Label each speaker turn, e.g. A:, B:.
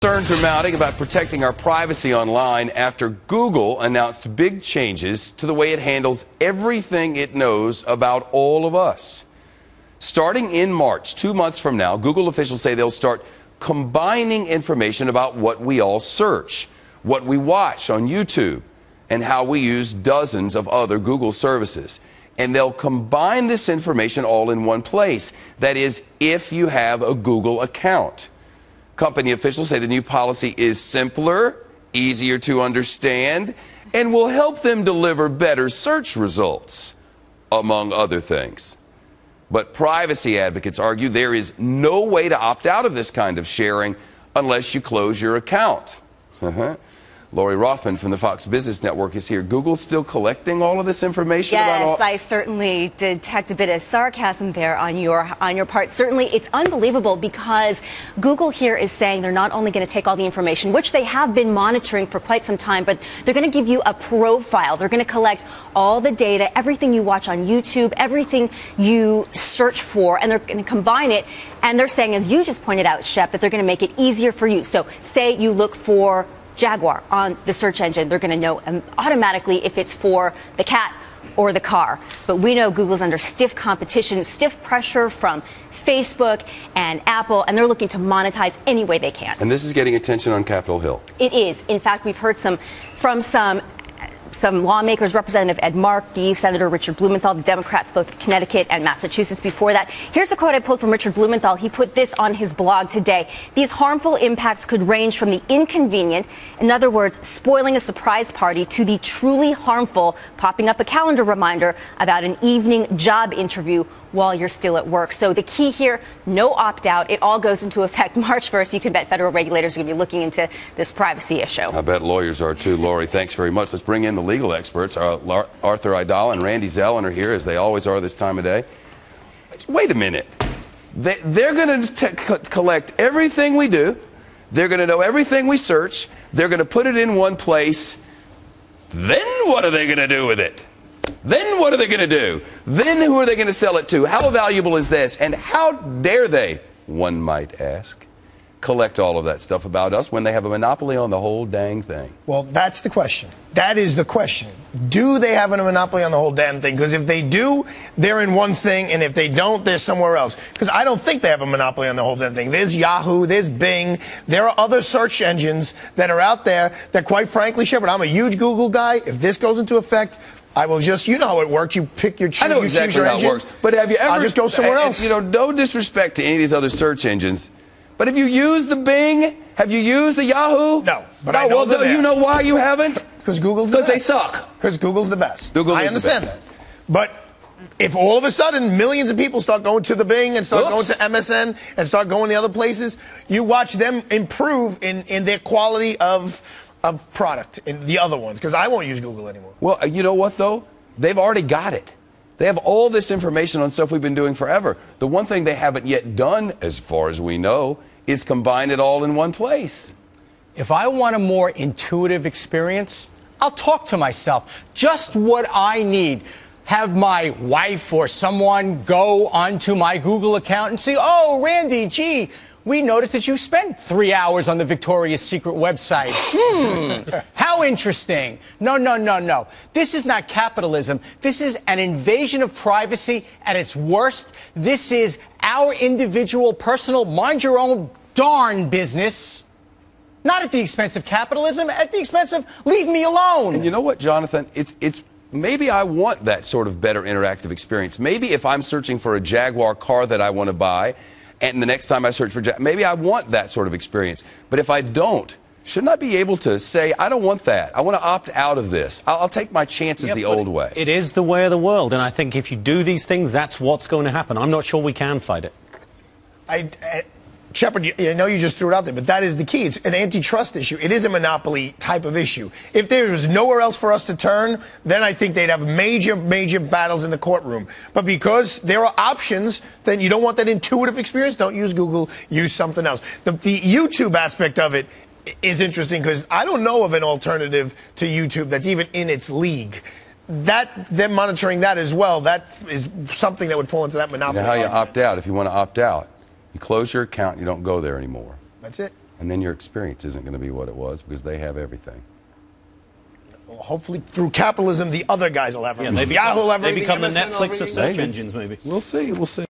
A: Concerns are mounting about protecting our privacy online after Google announced big changes to the way it handles everything it knows about all of us. Starting in March, 2 months from now, Google officials say they'll start combining information about what we all search, what we watch on YouTube, and how we use dozens of other Google services. And they'll combine this information all in one place. That is, if you have a Google account. Company officials say the new policy is simpler, easier to understand, and will help them deliver better search results, among other things. But privacy advocates argue there is no way to opt out of this kind of sharing unless you close your account. Lori Rothman from the Fox Business Network is here. Google's still collecting all of this information?
B: Yes, I certainly detect a bit of sarcasm there on your part. Certainly, it's unbelievable because Google here is saying they're not only going to take all the information, which they have been monitoring for quite some time, but they're going to give you a profile. They're going to collect all the data, everything you watch on YouTube, everything you search for, and they're going to combine it. And they're saying, as you just pointed out, Shep, that they're going to make it easier for you. So say you look for Jaguar on the search engine, they're going to know automatically if it's for the cat or the car. But we know Google's under stiff competition, stiff pressure from Facebook and Apple, and they're looking to monetize any way they can.
A: And this is getting attention on Capitol Hill.
B: It is. In fact, we've heard from some lawmakers, Representative Ed Markey, Senator Richard Blumenthal, the Democrats, both Connecticut and Massachusetts before that. Here's a quote I pulled from Richard Blumenthal. He put this on his blog today. These harmful impacts could range from the inconvenient, in other words, spoiling a surprise party, to the truly harmful, popping up a calendar reminder about an evening job interview while you're still at work. So the key here, no opt-out. It all goes into effect March 1st. You can bet federal regulators are going to be looking into this privacy issue.
A: I bet lawyers are too. Lori, thanks very much. Let's bring in the legal experts. Arthur Idal and Randy Zellin are here, as they always are this time of day. Wait a minute. They're going to collect everything we do. They're going to know everything we search. They're going to put it in one place. Then what are they going to do with it? Then what are they going to do? Then who are they going to sell it to? How valuable is this? And how dare they, one might ask, collect all of that stuff about us when they have a monopoly on the whole dang thing?
C: Well, that's the question. That is the question. Do they have a monopoly on the whole damn thing? Because if they do, they're in one thing, and if they don't, they're somewhere else. Because I don't think they have a monopoly on the whole damn thing. There's Yahoo, there's Bing, there are other search engines that are out there that, quite frankly, Shepard, I'm a huge Google guy. If this goes into effect, I will just, you know how it works. You pick your choose.
A: I know exactly how it works. But have you ever?
C: I'll just go somewhere else.
A: You know, no disrespect to any of these other search engines, but have you used the Bing? Have you used the Yahoo?
C: No, but I know
A: well, do you know why you haven't?
C: Because Google's the best.
A: Because they suck.
C: Because Google's the best.
A: I
C: understand that. But if all of a sudden millions of people start going to the Bing and start going to MSN and start going to other places, you watch them improve in their quality of product in the other ones, because I won't use Google anymore.
A: Well, you know what, though? They've already got it. They have all this information on stuff we've been doing forever. The one thing they haven't yet done, as far as we know, is combine it all in one place.
D: If I want a more intuitive experience, I'll talk to myself. Just what I need. Have my wife or someone go onto my Google account and say, oh, Randy, gee, we noticed that you spent 3 hours on the Victoria's Secret website. How interesting. No, no, no, no. This is not capitalism. This is an invasion of privacy at its worst. This is our individual, personal, mind your own darn business. Not at the expense of capitalism, at the expense of leave me alone.
A: And you know what, Jonathan? It's maybe I want that sort of better interactive experience. Maybe if I'm searching for a Jaguar car that I want to buy, and the next time I search for maybe I want that sort of experience. But if I don't, shouldn't I be able to say, I don't want that. I want to opt out of this. I'll take my chances the old way.
E: It is the way of the world. And I think if you do these things, that's what's going to happen. I'm not sure we can fight it.
C: Shepard, I know you just threw it out there, but that is the key. It's an antitrust issue. It is a monopoly type of issue. If there was nowhere else for us to turn, then I think they'd have major, major battles in the courtroom. But because there are options, then you don't want that intuitive experience, don't use Google, use something else. The YouTube aspect of it is interesting because I don't know of an alternative to YouTube that's even in its league. Them monitoring that as well, that is something that would fall into that monopoly.
A: You know how you opt out if you want to opt out? You close your account, you don't go there anymore.
C: That's it.
A: And then your experience isn't going to be what it was because they have everything.
C: Well, hopefully, through capitalism, the other guys will have everything.
E: Yeah,
C: Yahoo will have
E: they
C: everything.
E: become the
C: MSN will have
E: Netflix of
C: everything.
E: search engines, maybe.
A: We'll see. We'll see.